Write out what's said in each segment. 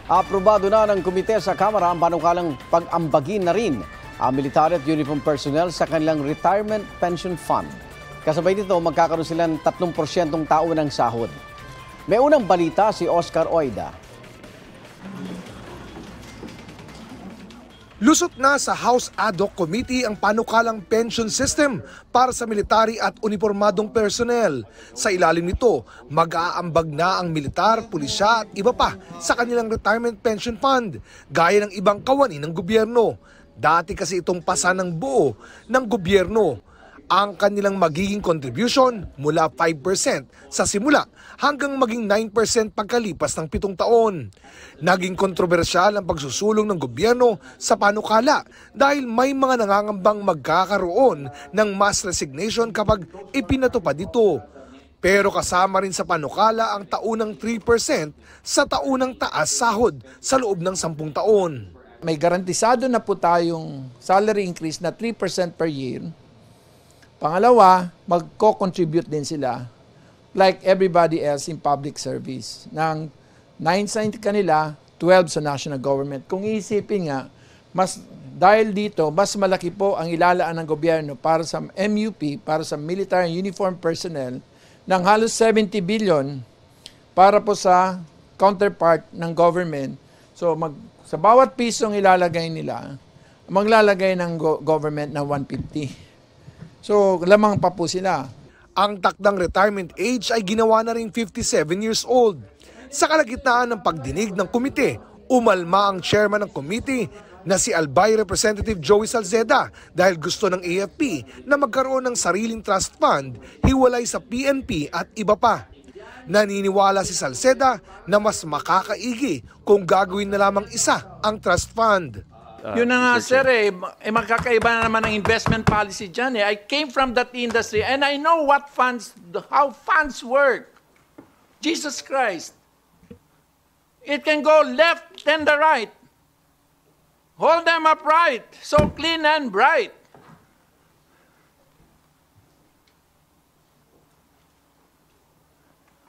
Aprobado na ng komite sa Kamara ang panukalang pag-ambagin na rin ang military at uniform personnel sa kanilang retirement pension fund. Kasabay nito, magkakaroon sila ng 3% taon ng sahod. May unang balita si Oscar Oida. Lusot na sa House Ad Hoc Committee ang panukalang pension system para sa military at unipormadong personnel. Sa ilalim nito, mag-aambag na ang militar, pulisya at iba pa sa kanilang retirement pension fund, gaya ng ibang kawani ng gobyerno. Dati kasi itong pasa ng buo ng gobyerno ang kanilang magiging contribution mula 5% sa simula hanggang maging 9% pagkalipas ng 7 taon. Naging kontrobersyal ang pagsusulong ng gobyerno sa panukala dahil may mga nangangambang magkakaroon ng mass resignation kapag ipinatupad ito. Pero kasama rin sa panukala ang taunang 3% sa taunang taas sahod sa loob ng 10 taon. May garantisado na po tayong salary increase na 3% per year. Pangalawa, magko-contribute din sila like everybody else in public service. Nang 9 sa kanila, 12 sa national government. Kung iisipin nga, dahil dito, mas malaki po ang ilalaan ng gobyerno para sa MUP, para sa military uniform personnel, ng halos 70 billion para po sa counterpart ng government. So sa bawat pisong ilalagay nila, maglalagay ng government na 150. So, lamang pa po sila. Ang takdang retirement age ay ginawa na rin 57 years old. Sa kalagitnaan ng pagdinig ng komite, umalma ang chairman ng committee na si Albay Representative Joey Salceda dahil gusto ng AFP na magkaroon ng sariling trust fund, hiwalay sa PNP at iba pa. Naniniwala si Salceda na mas makakaigi kung gagawin na lamang isa ang trust fund. Yun na nga, sir, magkakaiba na naman ang investment policy dyan. I came from that industry and I know how funds work. Jesus Christ. It can go left and the right. Hold them upright, so clean and bright.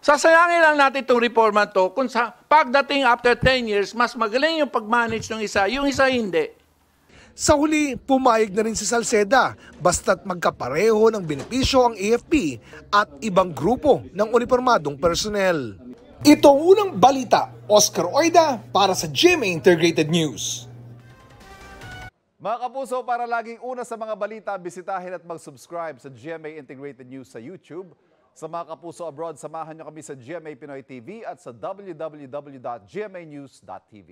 Sasayangin lang natin itong reforma to kung sa pagdating after 10 years, mas magaling yung pag-manage ng isa, yung isa hindi. Sa huli, pumayag na rin si Salceda basta't magkapareho ng benepisyo ang AFP at ibang grupo ng unipormadong personnel. Ito ang unang balita, Oscar Oida para sa GMA Integrated News. Mga kapuso, para laging una sa mga balita, bisitahin at mag-subscribe sa GMA Integrated News sa YouTube. Sa mga kapuso abroad, samahan niyo kami sa GMA Pinoy TV at sa www.gmanews.tv.